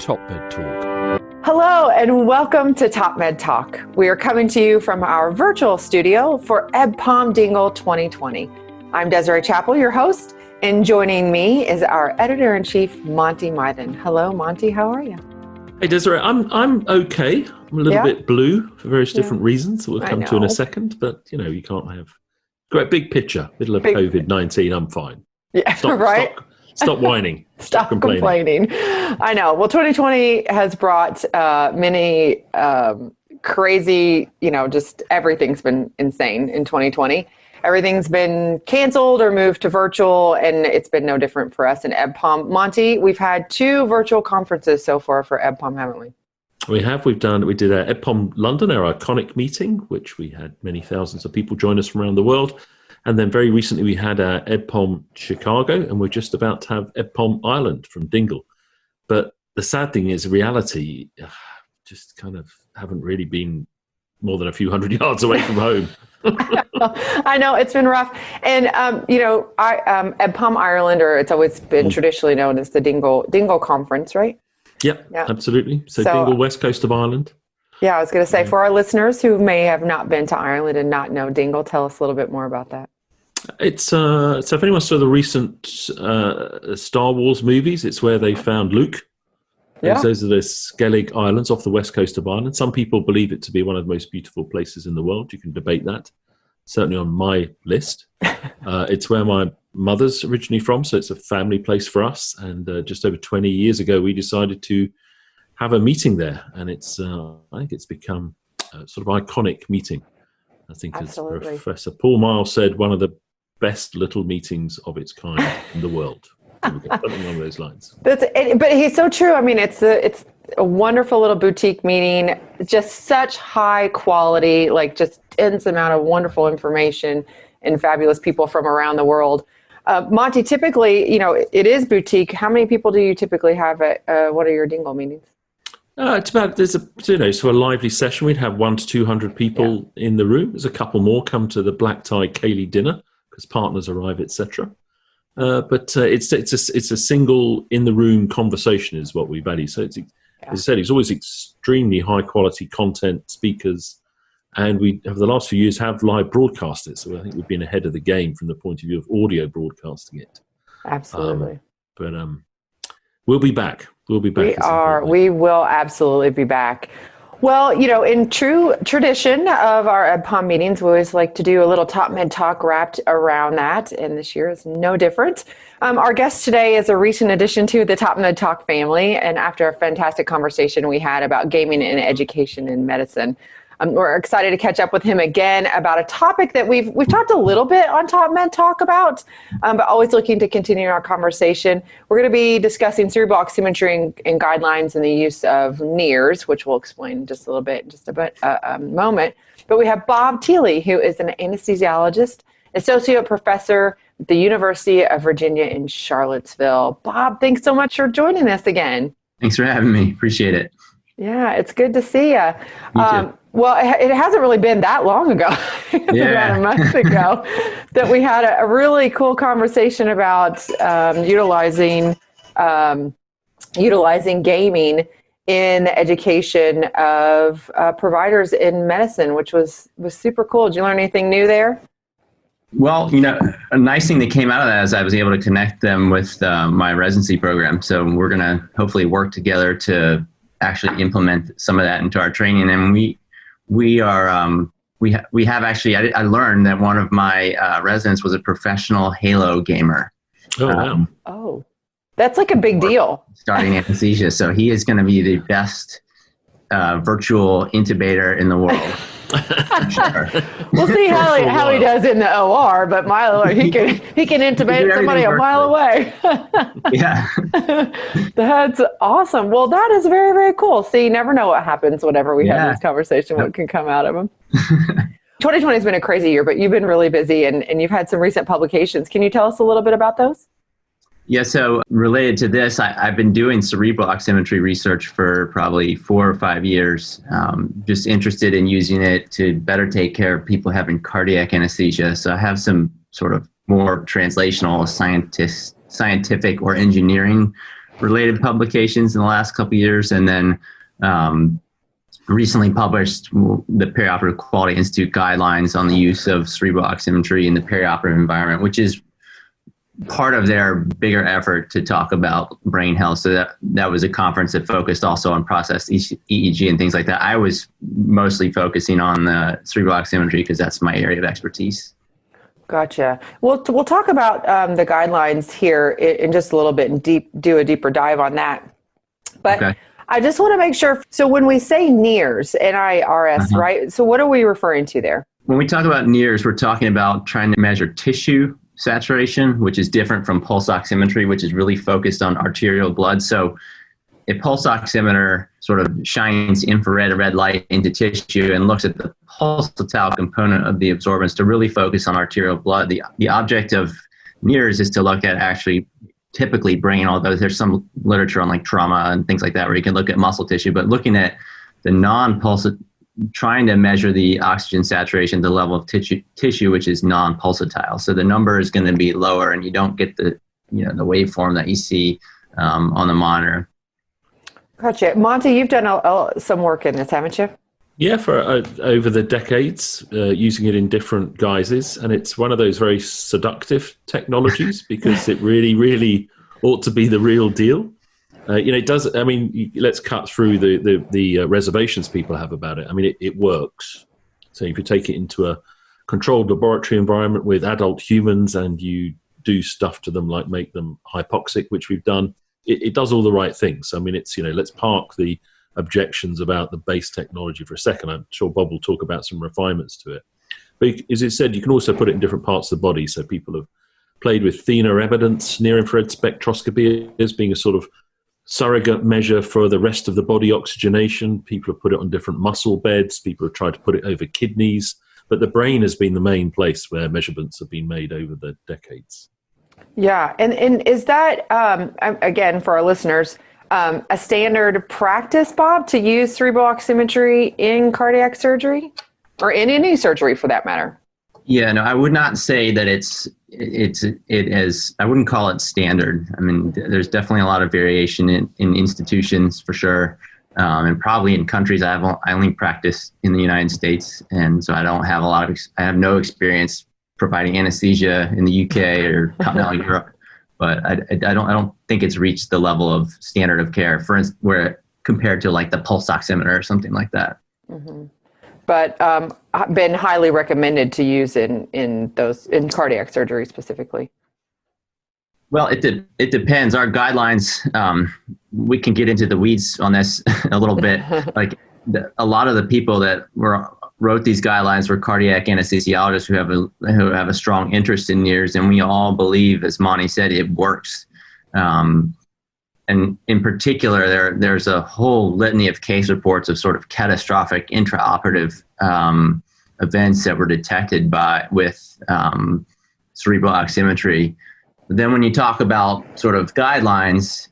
Top Med Talk. Hello and welcome to Top Med Talk. We are coming to you from our virtual studio for EBPOM Dingle 2020. I'm Desiree Chappell, your host, and joining me is our Editor-in-Chief, Monty Mythen. Hello, Monty. How are you? Hey, Desiree. I'm okay. I'm a little bit blue for various different reasons that we'll come to in a second, but you can't have great big picture. Middle of COVID-19, I'm fine. Yeah, Stop whining. Stop complaining. I know. Well, 2020 has brought many crazy, just everything's been insane in 2020. Everything's been canceled or moved to virtual, and it's been no different for us in EBPOM. Monty, we've had 2 virtual conferences so far for EBPOM, haven't we? We have. We did our EBPOM London, our iconic meeting, which we had many thousands of people join us from around the world. And then very recently we had our EBPOM Chicago, and we're just about to have EBPOM Ireland from Dingle. But the sad thing is, reality, just kind of haven't really been more than a few hundred yards away from home. I know, it's been rough. And, EBPOM Ireland, or it's always been traditionally known as the Dingle Conference, right? Yep, absolutely. So Dingle, west coast of Ireland. Yeah, I was going to say, for our listeners who may have not been to Ireland and not know Dingle, tell us a little bit more about that. It's so if anyone saw the recent Star Wars movies, it's where they found Luke. Yeah. Those are the Skellig Islands off the west coast of Ireland. Some people believe it to be one of the most beautiful places in the world. You can debate that. Certainly on my list. It's where my mother's originally from, so it's a family place for us. And just over 20 years ago, we decided to have a meeting there, and it's I think it's become a sort of iconic meeting. I think, as Professor Paul Miles said, one of the best little meetings of its kind in the world. Something along those lines. But he's so true. I mean, it's a wonderful little boutique meeting, just such high quality, like just dense amount of wonderful information and fabulous people from around the world. Monty, typically, it is boutique. How many people do you typically have at one of your Dingle meetings? It's about, there's so a lively session. We'd have 100 to 200 people in the room. There's a couple more come to the black tie Ceilidh dinner because partners arrive, etc. But it's a single in the room conversation is what we value. So it's, as I said, it's always extremely high quality content, speakers, and we have the last few years have live broadcast it. So I think we've been ahead of the game from the point of view of audio broadcasting it. Absolutely. But we'll be back. We'll be back. We will absolutely be back. Well, in true tradition of our EBPOM meetings, we always like to do a little Top Med Talk wrapped around that, and this year is no different. Our guest today is a recent addition to the Top Med Talk family, and after a fantastic conversation we had about gaming and education in medicine, we're excited to catch up with him again about a topic that we've talked a little bit on Top Med Talk about, but always looking to continue our conversation. We're going to be discussing cerebral oximetry and guidelines and the use of NIRS, which we'll explain in just a little bit, in just a moment. But we have Bob Thiele, who is an anesthesiologist, associate professor at the University of Virginia in Charlottesville. Bob, thanks so much for joining us again. Thanks for having me. Appreciate it. Yeah, it's good to see you. You too. Well, it hasn't really been that long ago, about a month ago, that we had a really cool conversation about utilizing gaming in the education of providers in medicine, which was super cool. Did you learn anything new there? Well, a nice thing that came out of that is I was able to connect them with my residency program. So we're going to hopefully work together to actually implement some of that into our training. And we have actually, I learned that one of my residents was a professional Halo gamer. Oh, wow. That's like a big deal. Starting anesthesia. So he is going to be the best virtual intubator in the world. Sure. We'll see how he does in the OR, but he can intubate somebody a mile away. Yeah. That's awesome. Well, that is very, very cool. See, you never know what happens whenever we have this conversation, what can come out of them. 2020 has been a crazy year, but you've been really busy and you've had some recent publications. Can you tell us a little bit about those? Yeah, so related to this, I've been doing cerebral oximetry research for probably 4 or 5 years, just interested in using it to better take care of people having cardiac anesthesia. So I have some sort of more translational scientific or engineering related publications in the last couple of years, and then recently published the Perioperative Quality Institute guidelines on the use of cerebral oximetry in the perioperative environment, which is part of their bigger effort to talk about brain health. So that was a conference that focused also on processed EEG and things like that. I was mostly focusing on the cerebral oximetry because that's my area of expertise. Gotcha. We'll talk about the guidelines here in just a little bit and do a deeper dive on that. But okay. I just want to make sure. So when we say NIRS, NIRS, right? So what are we referring to there? When we talk about NIRS, we're talking about trying to measure tissue saturation, which is different from pulse oximetry, which is really focused on arterial blood. So a pulse oximeter sort of shines infrared or red light into tissue and looks at the pulsatile component of the absorbance to really focus on arterial blood. The object of NIRS is to look at actually typically brain, although there's some literature on like trauma and things like that where you can look at muscle tissue, but looking at the non-pulsatile, trying to measure the oxygen saturation, the level of tissue which is non-pulsatile. So the number is going to be lower and you don't get the waveform that you see on the monitor. Gotcha. Monty, you've done some work in this, haven't you? Yeah, for over the decades, using it in different guises. And it's one of those very seductive technologies because it really, really ought to be the real deal. It does. I mean, let's cut through the reservations people have about it. I mean, it works. So if you take it into a controlled laboratory environment with adult humans and you do stuff to them like make them hypoxic, which we've done, it does all the right things. I mean, it's, let's park the objections about the base technology for a second. I'm sure Bob will talk about some refinements to it. But as it said, you can also put it in different parts of the body. So people have played with Thiele evidence, near-infrared spectroscopy as being a sort of surrogate measure for the rest of the body oxygenation. People have put it on different muscle beds. People have tried to put it over kidneys. But the brain has been the main place where measurements have been made over the decades. Yeah. And is that, again, for our listeners, a standard practice, Bob, to use cerebral oximetry in cardiac surgery or in any surgery for that matter? Yeah, no, I would not say that I wouldn't call it standard. I mean, there's definitely a lot of variation in institutions for sure. And probably in countries I only practice in the United States. And so I don't have I have no experience providing anesthesia in the UK or continental Europe. But I don't think it's reached the level of standard of care, for instance, where compared to like the pulse oximeter or something like that. Mm-hmm. But been highly recommended to use in cardiac surgery specifically. Well, it depends. Our guidelines, we can get into the weeds on this a little bit. Like a lot of the people that wrote these guidelines were cardiac anesthesiologists who have a strong interest in NIRS, and we all believe, as Monty said, it works. And in particular, there's a whole litany of case reports of sort of catastrophic intraoperative events that were detected with cerebral oximetry. But then when you talk about sort of guidelines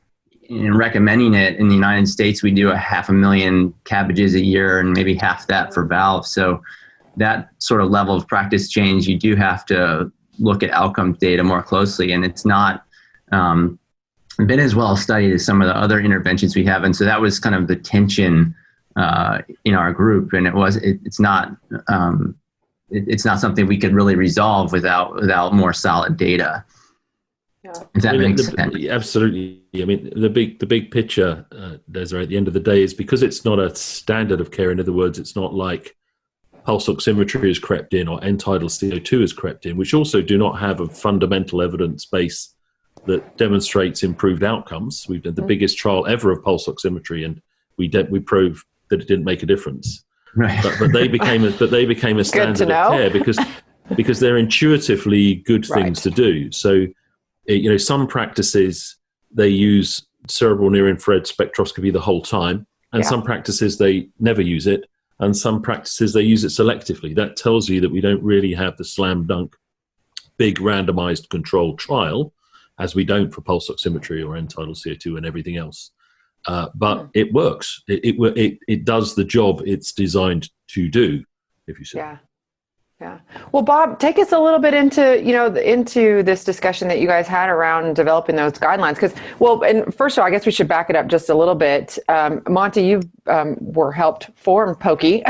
and recommending it in the United States, we do 500,000 CABGs a year and maybe half that for valves. So that sort of level of practice change, you do have to look at outcome data more closely, and it's not been as well studied as some of the other interventions we have. And so that was kind of the tension in our group. And it's not something we could really resolve without more solid data. Yeah. If that makes sense. Absolutely. I mean, the big picture, Desiree, at the end of the day is because it's not a standard of care. In other words, it's not like pulse oximetry has crept in or end-tidal CO2 has crept in, which also do not have a fundamental evidence base that demonstrates improved outcomes. We've done the biggest trial ever of pulse oximetry, and we proved that it didn't make a difference. Right. But they became a standard of care because they're intuitively good things to do. So, some practices they use cerebral near-infrared spectroscopy the whole time, and some practices they never use it, and some practices they use it selectively. That tells you that we don't really have the slam dunk big randomized controlled trial, as we don't for pulse oximetry or end-tidal CO2 and everything else. But it works. It does the job it's designed to do, if you see. Yeah. Yeah. Well, Bob, take us a little bit into, into this discussion that you guys had around developing those guidelines. And first of all, I guess we should back it up just a little bit. Monty, you were helped form POKI,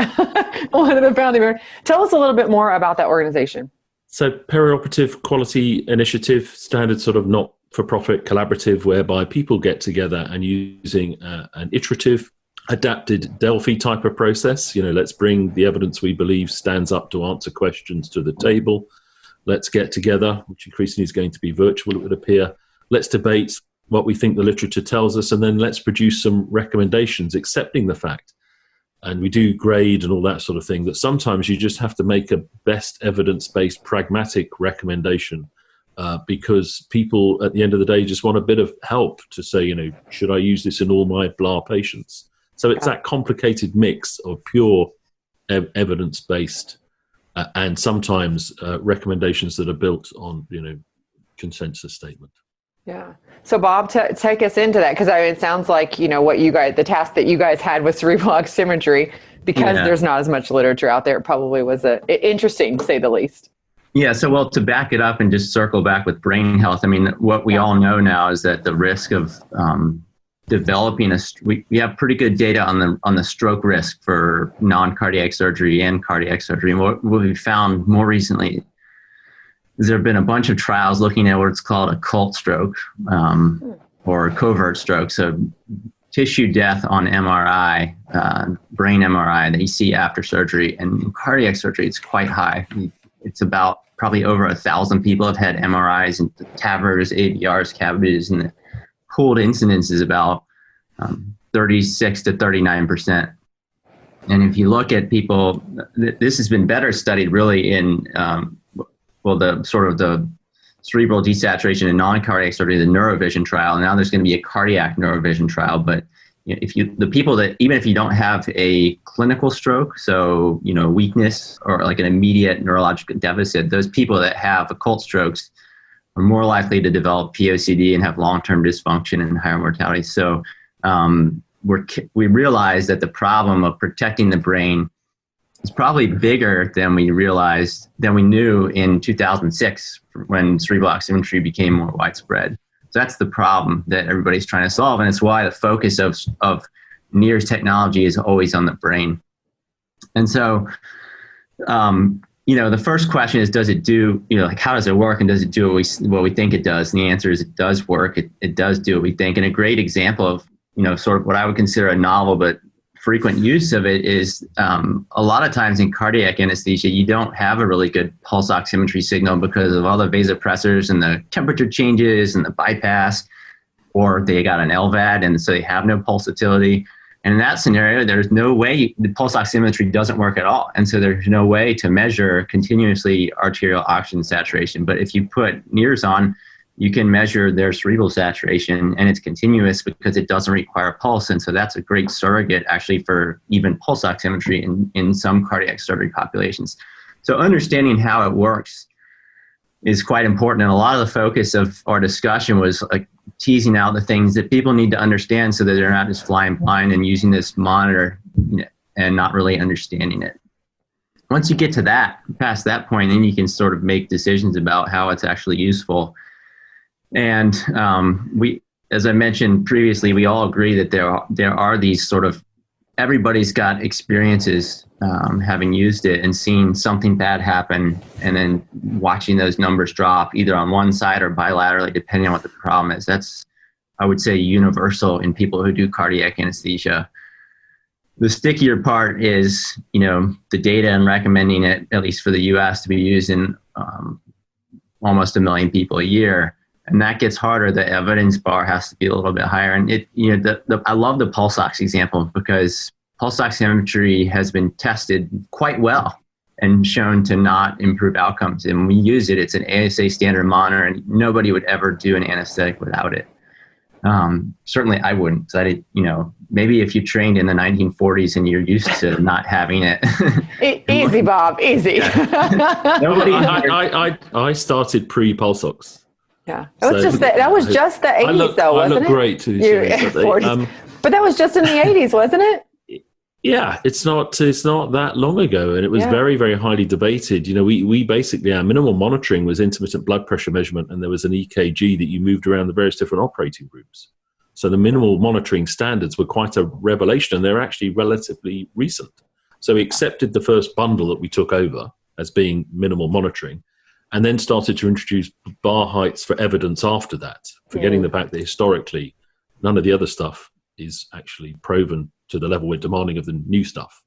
one of the founding members. Tell us a little bit more about that organization. So Perioperative Quality Initiative, standard sort of not-for-profit collaborative whereby people get together and using an iterative, adapted Delphi type of process. Let's bring the evidence we believe stands up to answer questions to the table. Let's get together, which increasingly is going to be virtual, it would appear. Let's debate what we think the literature tells us, and then let's produce some recommendations, accepting the fact. And we do grade and all that sort of thing, that sometimes you just have to make a best evidence-based pragmatic recommendation because people at the end of the day just want a bit of help to say, should I use this in all my blah patients? So it's that complicated mix of pure evidence-based and sometimes recommendations that are built on, consensus statement. Yeah. So Bob, take us into that, because it sounds like, the task that you guys had with cerebral oximetry, because there's not as much literature out there, it probably was interesting to say the least. Yeah. So, to back it up and just circle back with brain health, what we all know now is that the risk of developing we have pretty good data on the stroke risk for non-cardiac surgery and cardiac surgery. And what we found more recently is there have been a bunch of trials looking at what's called a cult stroke or covert stroke. So tissue death on MRI, brain MRI that you see after surgery. And in cardiac surgery, it's quite high. It's about probably over 1,000 people have had MRIs and TAVRs, AVRs, cavities, and the pooled incidence is about 36 to 39%. And if you look at people, this has been better studied really in, the sort of the cerebral desaturation in non-cardiac surgery, the neurovision trial. Now there's going to be a cardiac neurovision trial. But the people that, even if you don't have a clinical stroke, so, weakness or like an immediate neurological deficit, those people that have occult strokes are more likely to develop POCD and have long-term dysfunction and higher mortality. So we realized that the problem of protecting the brain is probably bigger than we knew in 2006 when cerebral oximetry became more widespread. So that's the problem that everybody's trying to solve, and it's why the focus of NIRS technology is always on the brain. And so, the first question is, does it do, how does it work, and does it do what we think it does? And the answer is it does work. It does do what we think. And a great example of, sort of what I would consider a novel but frequent use of it is a lot of times in cardiac anesthesia, you don't have a really good pulse oximetry signal because of all the vasopressors and the temperature changes and the bypass, or they got an LVAD and so they have no pulsatility. And in that scenario, there's no way, the pulse oximetry doesn't work at all. And so there's no way to measure continuously arterial oxygen saturation. But if you put NIRS on, you can measure their cerebral saturation, and it's continuous because it doesn't require pulse. And so that's a great surrogate actually for even pulse oximetry in some cardiac surgery populations. So understanding how it works is quite important. And a lot of the focus of our discussion was like teasing out the things that people need to understand so that they're not just flying blind and using this monitor and not really understanding it. Once you get to past that point, then you can sort of make decisions about how it's actually useful. And as I mentioned previously, we all agree that there are these sort of, everybody's got experiences having used it and seen something bad happen, and then watching those numbers drop either on one side or bilaterally, depending on what the problem is. That's, I would say, universal in people who do cardiac anesthesia. The stickier part is, the data and recommending it, at least for the US, to be used in almost 1 million people a year. And that gets harder. The evidence bar has to be a little bit higher. And I love the pulse ox example because pulse oximetry has been tested quite well and shown to not improve outcomes. And when we use it, it's an ASA standard monitor, and nobody would ever do an anesthetic without it. Certainly I wouldn't. So maybe if you trained in the 1940s and you're used to not having it. Easy, Bob, easy. I started pre-pulse ox. Yeah, that was just the 80s, though, wasn't it? I look great to these days. But that was just in the 80s, wasn't it? Yeah, it's not that long ago, and it was very, very highly debated. We basically, our minimal monitoring was intermittent blood pressure measurement, and there was an EKG that you moved around the various different operating rooms. So the minimal monitoring standards were quite a revelation, and they're actually relatively recent. So we accepted the first bundle that we took over as being minimal monitoring, and then started to introduce bar heights for evidence after that, forgetting the fact that historically none of the other stuff is actually proven to the level we're demanding of the new stuff.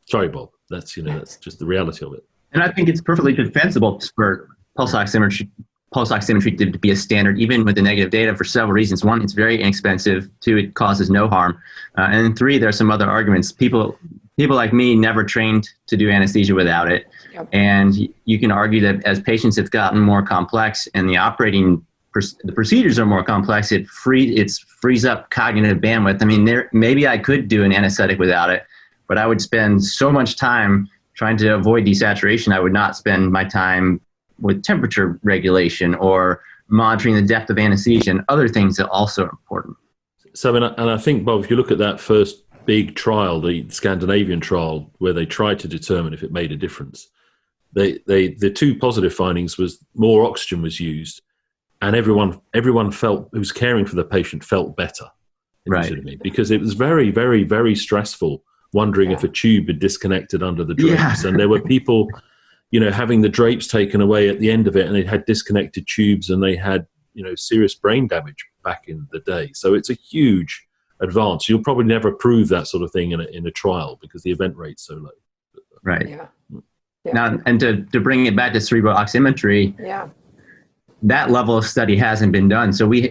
Sorry, Bob. That's just the reality of it. And I think it's perfectly defensible for pulse oximetry to be a standard, even with the negative data, for several reasons. One, it's very inexpensive. Two, it causes no harm. And three, there are some other arguments. People like me never trained to do anesthesia without it. Yep. And you can argue that as patients have gotten more complex and the procedures are more complex, it frees up cognitive bandwidth. I mean, maybe I could do an anesthetic without it, but I would spend so much time trying to avoid desaturation. I would not spend my time with temperature regulation or monitoring the depth of anesthesia and other things that also are important. So, and I think, Bob, if you look at that first big trial, the Scandinavian trial, where they tried to determine if it made a difference, the two positive findings was more oxygen was used, and everyone felt who was caring for the patient felt better, right? Because it was very, very, very stressful wondering if a tube had disconnected under the drapes, and there were people, having the drapes taken away at the end of it, and they had disconnected tubes, and they had serious brain damage back in the day. So it's a huge advance. You'll probably never prove that sort of thing in a trial because the event rate's so low. Right. Yeah. Now, and to bring it back to cerebral oximetry. Yeah. That level of study hasn't been done. So we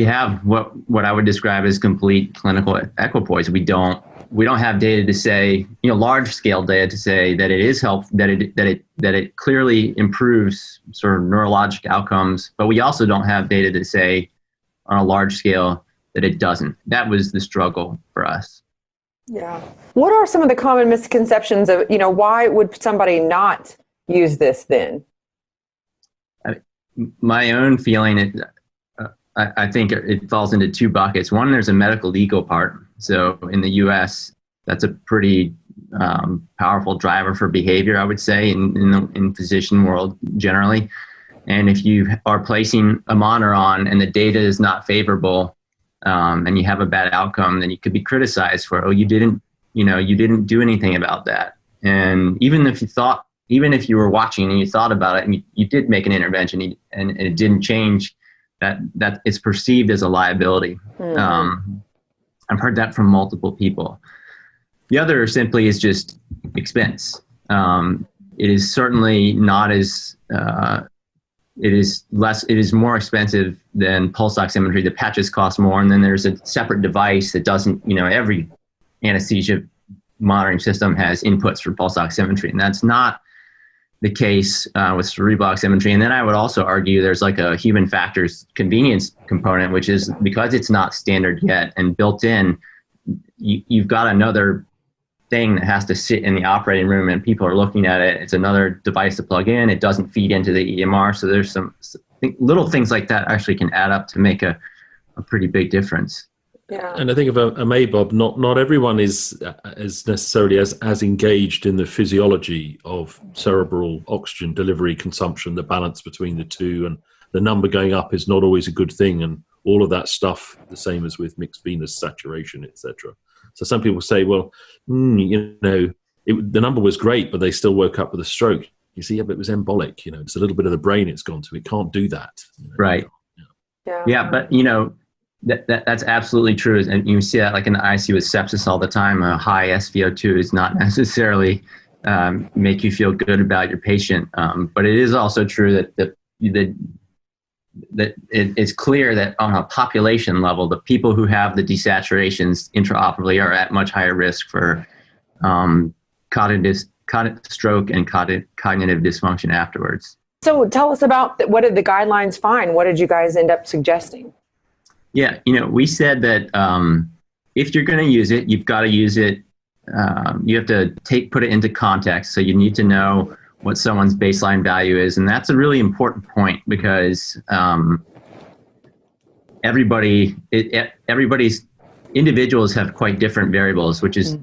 have what I would describe as complete clinical equipoise. We don't have data to say, large scale data to say that it is that it clearly improves sort of neurologic outcomes, but we also don't have data to say on a large scale that it doesn't. That was the struggle for us. Yeah. What are some of the common misconceptions of, why would somebody not use this then? My own feeling, I think it falls into two buckets. One, there's a medical legal part. So in the U.S., that's a pretty powerful driver for behavior, I would say, in physician world generally. And if you are placing a monitor on and the data is not favorable, and you have a bad outcome, then you could be criticized for, you didn't do anything about that. And even if you were watching and you thought about it and you did make an intervention and it didn't change, that it's perceived as a liability. Mm-hmm. I've heard that from multiple people. The other simply is just expense. It is certainly not as, it is more expensive than pulse oximetry. The patches cost more, and then there's a separate device that doesn't, every anesthesia monitoring system has inputs for pulse oximetry, and that's not the case with cerebral oximetry. And then I would also argue there's like a human factors convenience component, which is because it's not standard yet and built in, you've got another thing that has to sit in the operating room and people are looking at it. It's another device to plug in. It doesn't feed into the EMR. So there's some little things like that actually can add up to make a pretty big difference. Yeah. And I think of a MABOB, not everyone is necessarily as engaged in the physiology of cerebral oxygen delivery consumption, the balance between the two, and the number going up is not always a good thing, and all of that stuff, the same as with mixed venous saturation, etc. So some people say, well, the number was great, but they still woke up with a stroke. You see, but it was embolic. It's a little bit of the brain it's gone to. It can't do that. Right. Yeah, but that's absolutely true, and you see that like in the ICU with sepsis all the time. A high SVO2 does not necessarily make you feel good about your patient, but it is also true that it's clear that on a population level, the people who have the desaturations intraoperatively are at much higher risk for cognitive stroke and cognitive dysfunction afterwards. So tell us about what did the guidelines find? What did you guys end up suggesting? Yeah, we said that if you're going to use it, you've got to use it. You have to put it into context. So you need to know what someone's baseline value is, and that's a really important point because everybody's individuals have quite different variables, which is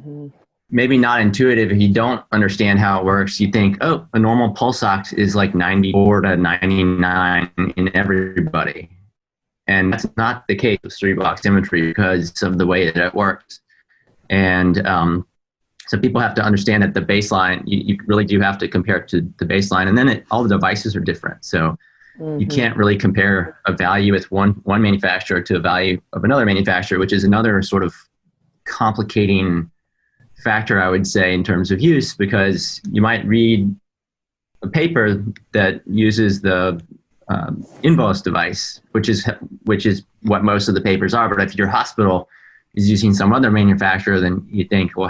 maybe not intuitive. If you don't understand how it works, you think, oh, a normal pulse ox is like 94 to 99 in everybody. And that's not the case with cerebral oximetry because of the way that it works. And so people have to understand that the baseline, you really do have to compare it to the baseline. And then all the devices are different. So you can't really compare a value with one manufacturer to a value of another manufacturer, which is another sort of complicating factor, I would say, in terms of use, because you might read a paper that uses the Invos device, which is what most of the papers are. But if your hospital is using some other manufacturer, then you think, well,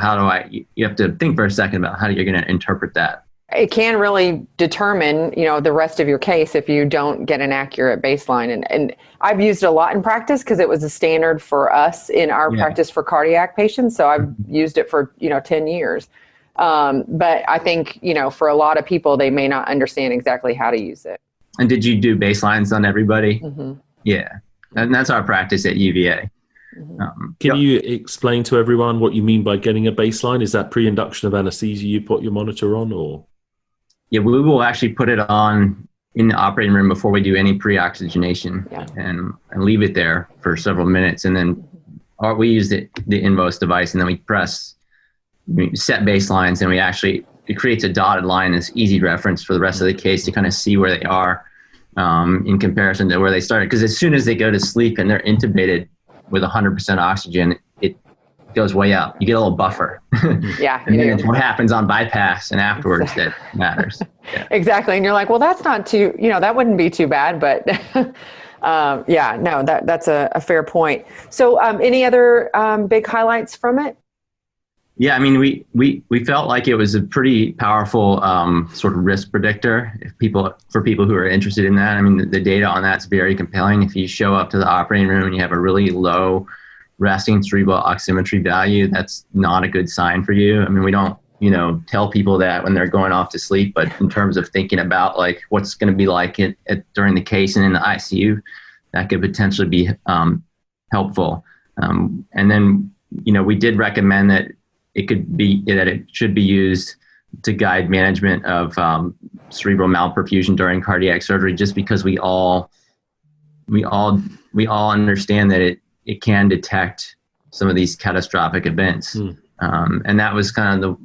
you have to think for a second about how you're going to interpret that. It can really determine, the rest of your case if you don't get an accurate baseline. And I've used it a lot in practice because it was a standard for us in our practice for cardiac patients. So I've used it for, 10 years. But I think, for a lot of people, they may not understand exactly how to use it. And did you do baselines on everybody? Mm-hmm. Yeah. And that's our practice at UVA. Can you explain to everyone what you mean by getting a baseline? Is that pre-induction of anesthesia you put your monitor on, or? Yeah, we will actually put it on in the operating room before we do any pre-oxygenation and leave it there for several minutes. And then we use the Invos device, and then we set baselines, and it creates a dotted line as easy reference for the rest of the case to kind of see where they are in comparison to where they started. Because as soon as they go to sleep and they're intubated with 100% oxygen, it goes way up. You get a little buffer. Yeah. And then it's what happens on bypass and afterwards that matters. Yeah. Exactly. And you're like, well, that's not too, that wouldn't be too bad, but that's a fair point. So any other big highlights from it? Yeah, I mean, we felt like it was a pretty powerful sort of risk predictor for people who are interested in that. I mean, the data on that's very compelling. If you show up to the operating room and you have a really low resting cerebral oximetry value, that's not a good sign for you. I mean, we don't, tell people that when they're going off to sleep, but in terms of thinking about like what's going to be like during the case and in the ICU, that could potentially be helpful. And then, we did recommend that it should be used to guide management of cerebral malperfusion during cardiac surgery, just because we all understand that it can detect some of these catastrophic events. And that was kind of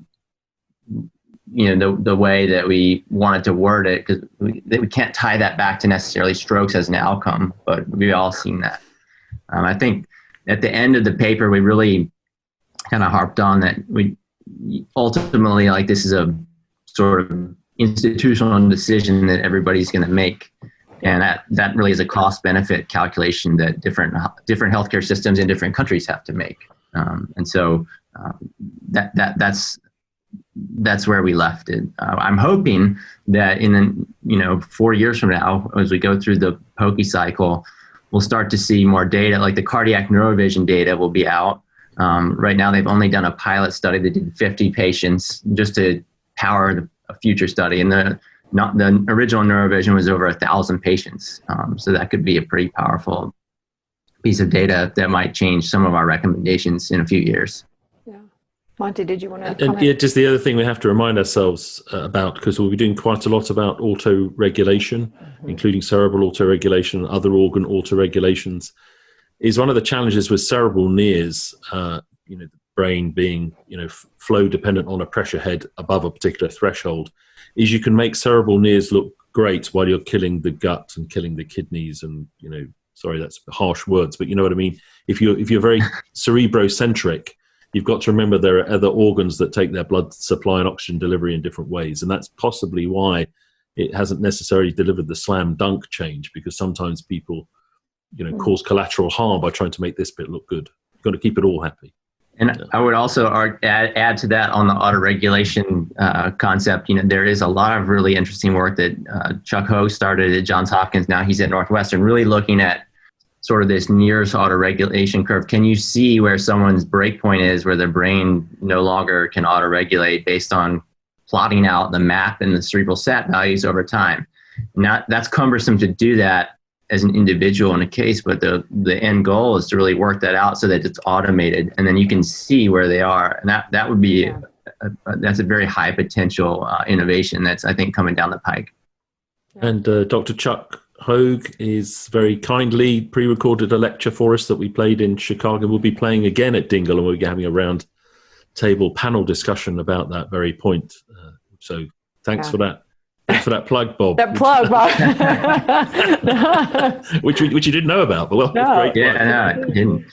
the way that we wanted to word it, because we can't tie that back to necessarily strokes as an outcome, but we've all seen that. I think at the end of the paper, we really kind of harped on that we ultimately, like, this is a sort of institutional decision that everybody's going to make. And that really is a cost-benefit calculation that different healthcare systems in different countries have to make. And so that's where we left it. I'm hoping that in 4 years from now, as we go through the POCI cycle, we'll start to see more data, like the cardiac neurovision data will be out. Right now, they've only done a pilot study that did 50 patients just to power a future study. And the original neurovision was over 1,000 patients. So that could be a pretty powerful piece of data that might change some of our recommendations in a few years. Yeah. Monty, did you want to comment? And yeah, just the other thing we have to remind ourselves about, because we'll be doing quite a lot about auto-regulation, including cerebral auto-regulation and other organ auto-regulations, is one of the challenges with cerebral NIRS, the brain being, flow dependent on a pressure head above a particular threshold, is you can make cerebral NIRS look great while you're killing the gut and killing the kidneys and, sorry, that's harsh words, but you know what I mean? If you're very cerebrocentric, you've got to remember there are other organs that take their blood supply and oxygen delivery in different ways. And that's possibly why it hasn't necessarily delivered the slam dunk change, because sometimes people, cause collateral harm by trying to make this bit look good. You've got to keep it all happy. And I would also add to that on the autoregulation concept. There is a lot of really interesting work that Chuck Ho started at Johns Hopkins. Now he's at Northwestern, really looking at sort of this NIRS autoregulation curve. Can you see where someone's break point is, where their brain no longer can autoregulate, based on plotting out the map and the cerebral sat values over time? Now, that's cumbersome to do that as an individual in a case, but the end goal is to really work that out so that it's automated, and then you can see where they are. And that would be that's a very high potential innovation that's, I think, coming down the pike. And Dr. Chuck Hogue is very kindly pre-recorded a lecture for us that we played in Chicago. We'll be playing again at Dingle, and we'll be having a round table panel discussion about that very point. So thanks for that. Thanks for that plug, Bob. That plug, Bob. which you didn't know about, but well, No. great. Yeah, no, I didn't.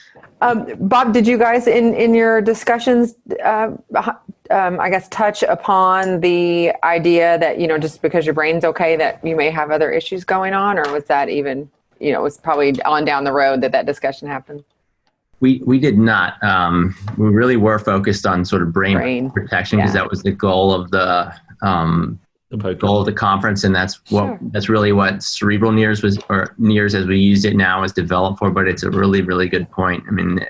Bob, did you guys in your discussions, I guess, touch upon the idea that, just because your brain's okay, that you may have other issues going on, or was that even, it was probably on down the road that discussion happened? We did not. We really were focused on sort of brain protection, because that was the goal of the conference, and that's really what cerebral NIRS was, or NIRS as we used it now, is developed for. But it's a really, really good point. I mean,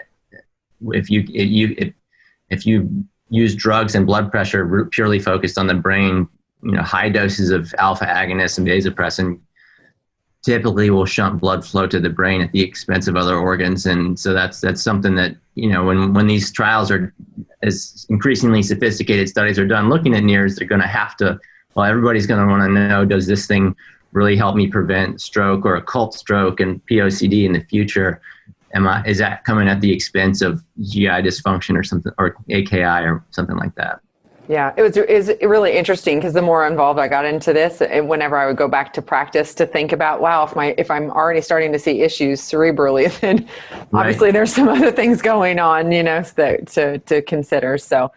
if you use drugs and blood pressure purely focused on the brain, high doses of alpha agonists and vasopressin typically will shunt blood flow to the brain at the expense of other organs. And so that's something that, when these trials are, as increasingly sophisticated studies are done looking at NIRS, they're going to have to, everybody's going to want to know, does this thing really help me prevent stroke or occult stroke and POCD in the future? Is that coming at the expense of GI dysfunction or something, or AKI or something like that? Yeah, it was really interesting, because the more involved I got into this, and whenever I would go back to practice to think about, wow, if I'm already starting to see issues cerebrally, then obviously there's some other things going on, to consider. So,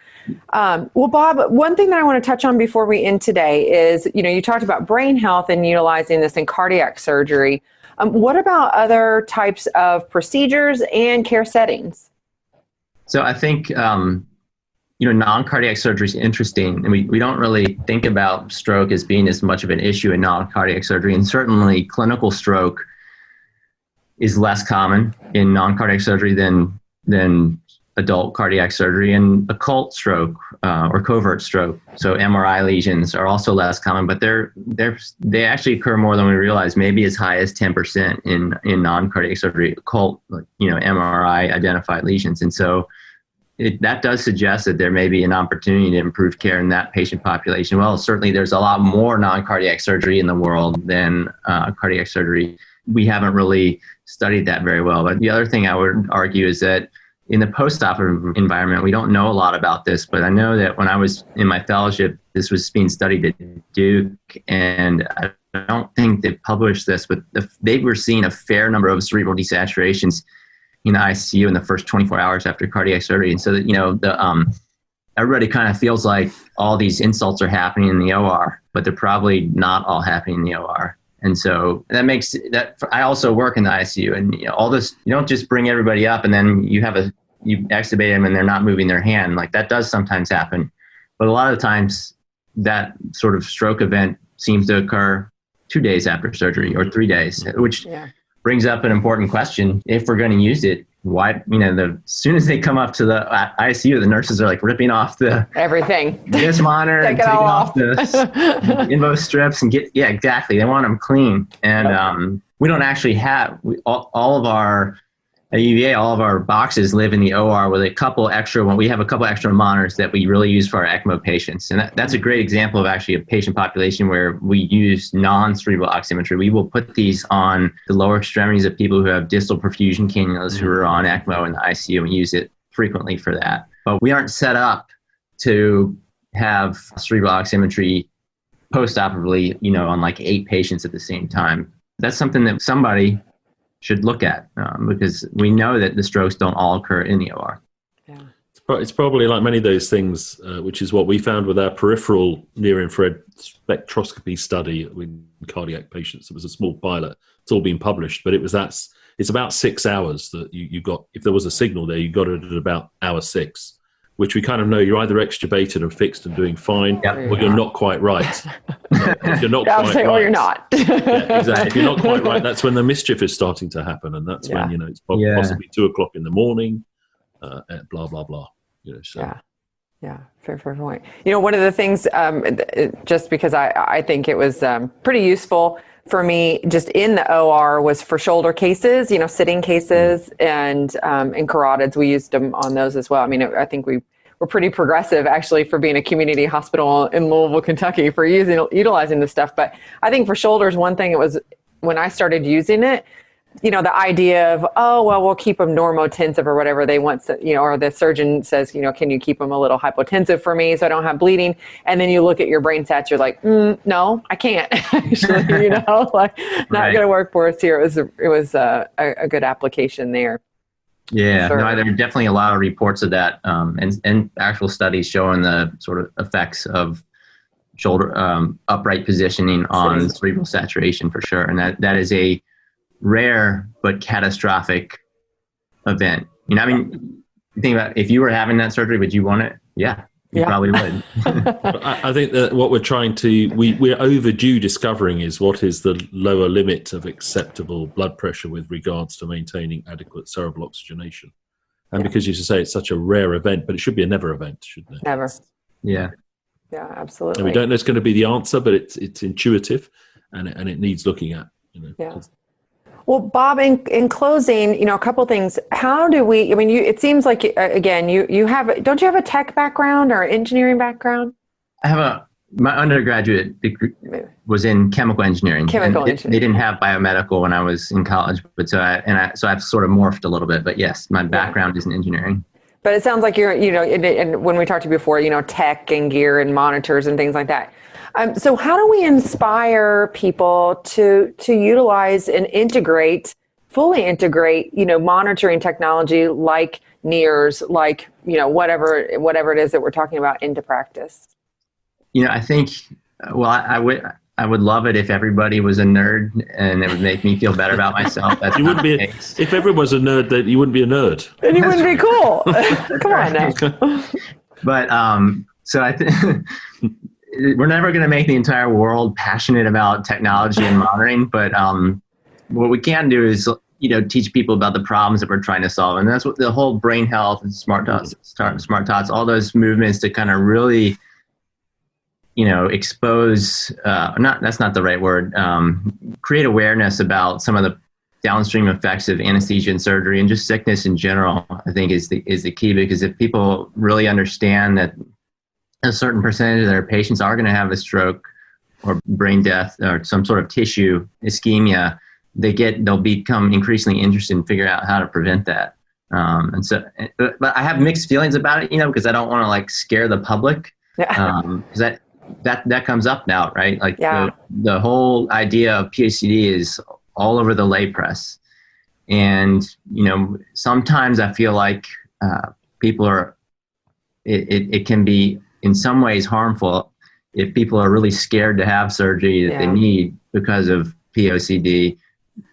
well, Bob, one thing that I want to touch on before we end today is, you talked about brain health and utilizing this in cardiac surgery. What about other types of procedures and care settings? So I think, non-cardiac surgery is interesting. And we don't really think about stroke as being as much of an issue in non-cardiac surgery. And certainly clinical stroke is less common in non-cardiac surgery than adult cardiac surgery, and occult stroke or covert stroke. So MRI lesions are also less common, but they actually occur more than we realize, maybe as high as 10% in non-cardiac surgery, occult, MRI identified lesions. And so that does suggest that there may be an opportunity to improve care in that patient population. Well, certainly there's a lot more non-cardiac surgery in the world than cardiac surgery. We haven't really studied that very well. But the other thing I would argue is that in the post-operative environment, we don't know a lot about this, but I know that when I was in my fellowship, this was being studied at Duke, and I don't think they've published this, but they were seeing a fair number of cerebral desaturations in the ICU in the first 24 hours after cardiac surgery. And so that, everybody kind of feels like all these insults are happening in the OR, but they're probably not all happening in the OR. And so that makes that, I also work in the ICU, and all this, you don't just bring everybody up and then you extubate them and they're not moving their hand. Like, that does sometimes happen. But a lot of the times that sort of stroke event seems to occur 2 days after surgery or 3 days, which brings up an important question. If we're going to use it, why, as soon as they come up to the ICU, the nurses are like ripping off everything, this monitor, and taking off the invo strips and exactly. They want them clean. And we don't actually have, all of our, at UVA, all of our boxes live in the OR with we have a couple extra monitors that we really use for our ECMO patients. And that's a great example of actually a patient population where we use non-cerebral oximetry. We will put these on the lower extremities of people who have distal perfusion cannulas who are on ECMO in the ICU, and we use it frequently for that. But we aren't set up to have cerebral oximetry post-operatively, on like 8 patients at the same time. That's something that somebody should look at, because we know that the strokes don't all occur in the OR. Yeah. It's probably like many of those things, which is what we found with our peripheral near-infrared spectroscopy study with cardiac patients. It was a small pilot. It's all been published, but it's about 6 hours that you got. If there was a signal there, you got it at about hour 6, which we kind of know you're either extubated and fixed and doing fine, or you're not quite right. If you're not quite right, or you're not. Yeah, exactly. If you're not quite right, that's when the mischief is starting to happen, and that's when it's possibly 2 o'clock in the morning, blah blah blah. So. Yeah, fair point. One of the things, just because I think it was pretty useful for me just in the OR was for shoulder cases, sitting cases and in carotids, we used them on those as well. I mean, I think we were pretty progressive actually for being a community hospital in Louisville, Kentucky for utilizing this stuff. But I think for shoulders, one thing it was when I started using it, the idea of, we'll keep them normotensive or whatever they want, or the surgeon says, can you keep them a little hypotensive for me so I don't have bleeding? And then you look at your brain stats, you're like, no, I can't actually, not going to work for us here. It was a good application there. Yeah, there are definitely a lot of reports of that and actual studies showing the sort of effects of shoulder upright positioning on cerebral saturation for sure. And that is a rare but catastrophic event. Think about if you were having that surgery, would you want it? Yeah, you probably would. I think that what we're we're overdue discovering is what is the lower limit of acceptable blood pressure with regards to maintaining adequate cerebral oxygenation. And because you say it's such a rare event, but it should be a never event, shouldn't it? Never. Yeah. Yeah, absolutely. And we don't know it's going to be the answer, but it's intuitive and it needs looking at. Yeah. Well, Bob, in closing, a couple things. How do we? it seems like again, don't you have a tech background or engineering background? I have my undergraduate degree was in chemical engineering. They didn't have biomedical when I was in college, but so I've sort of morphed a little bit. But yes, my background is in engineering. But it sounds like you're, and when we talked to you before, tech and gear and monitors and things like that. So how do we inspire people to utilize and fully integrate, monitoring technology like NIRS, like, whatever it is that we're talking about into practice? I think, I would love it if everybody was a nerd, and it would make me feel better about myself. That's you wouldn't be. If everyone was a nerd, then you wouldn't be a nerd. And you wouldn't be cool. Come on now. But so I think we're never going to make the entire world passionate about technology and monitoring. But what we can do is teach people about the problems that we're trying to solve, and that's what the whole brain health and smart tots, all those movements to kind of really expose, that's not the right word, create awareness about some of the downstream effects of anesthesia and surgery and just sickness in general, I think is the key, because if people really understand that a certain percentage of their patients are going to have a stroke or brain death or some sort of tissue ischemia, they'll become increasingly interested in figuring out how to prevent that. But I have mixed feelings about it, because I don't want to scare the public. Because that comes up now, right? The whole idea of PHCD is all over the lay press. And, sometimes I feel like people are, it can be in some ways harmful if people are really scared to have surgery that they need because of POCD.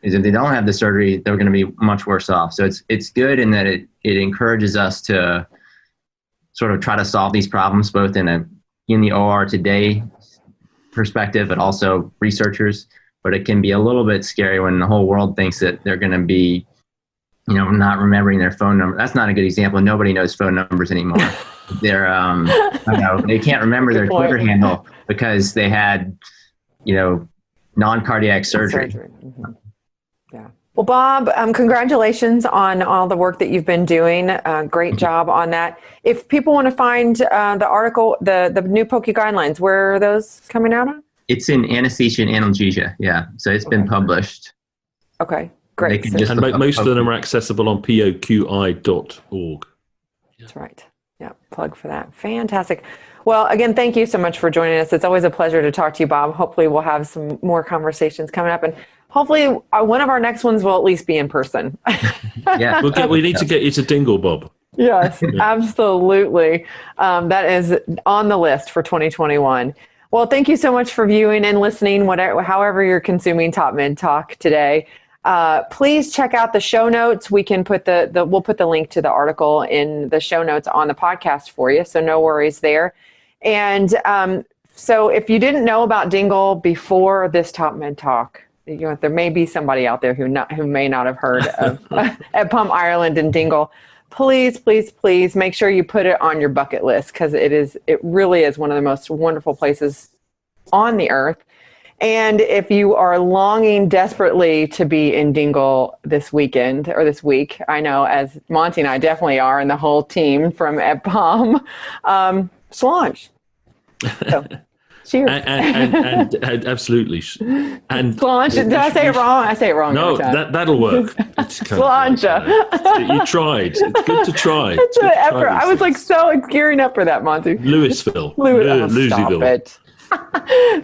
Is if they don't have the surgery, they're going to be much worse off. So it's good in that it encourages us to sort of try to solve these problems, both in the OR today perspective, but also researchers. But it can be a little bit scary when the whole world thinks that they're going to be, not remembering their phone number. That's not a good example. Nobody knows phone numbers anymore. They're, they can't remember their Twitter handle because they had, non-cardiac surgery. Mm-hmm. Yeah. Well, Bob, congratulations on all the work that you've been doing. Great job on that. If people want to find the article, the new POCI guidelines, where are those coming out of? It's in anesthesia and analgesia. Yeah. So it's been published. Okay, great. And most of them are accessible on poqi.org. That's right. Yeah, plug for that. Fantastic. Well, again, thank you so much for joining us. It's always a pleasure to talk to you, Bob. Hopefully we'll have some more conversations coming up, and hopefully one of our next ones will at least be in person. Yeah, we need to get you to Dingle, Bob. Yes, absolutely. That is on the list for 2021. Well, thank you so much for viewing and listening, however you're consuming Top Mid Talk today. Please check out the show notes. We can put we'll put the link to the article in the show notes on the podcast for you, so no worries there. And so if you didn't know about Dingle before this Top Mid Talk, there may be somebody out there who may not have heard of at Pump Ireland and Dingle. please, please, please make sure you put it on your bucket list, because it really is one of the most wonderful places on the earth. And if you are longing desperately to be in Dingle this weekend or this week, I know as Monty and I definitely are, and the whole team from EdPom, Solange. So, cheers. And absolutely. And Solange, did I say it wrong? I say it wrong. No, that'll work. Solange. You tried. It's good to try. It's an effort. I was like so gearing up for that, Monty. Louisville. Stop it.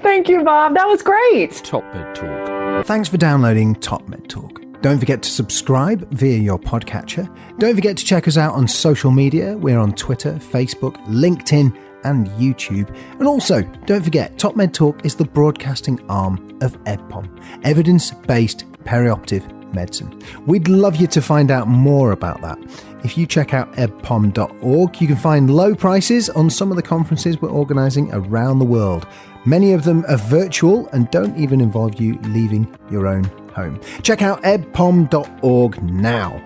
Thank you, Bob. That was great. Top Med Talk. Thanks for downloading Top Med Talk. Don't forget to subscribe via your podcatcher. Don't forget to check us out on social media. We're on Twitter, Facebook, LinkedIn, and YouTube. And also, don't forget, Top Med Talk is the broadcasting arm of EdPom, evidence-based perioperative medicine. We'd love you to find out more about that. If you check out edpom.org, you can find low prices on some of the conferences we're organising around the world. Many of them are virtual and don't even involve you leaving your own home. Check out edpom.org now.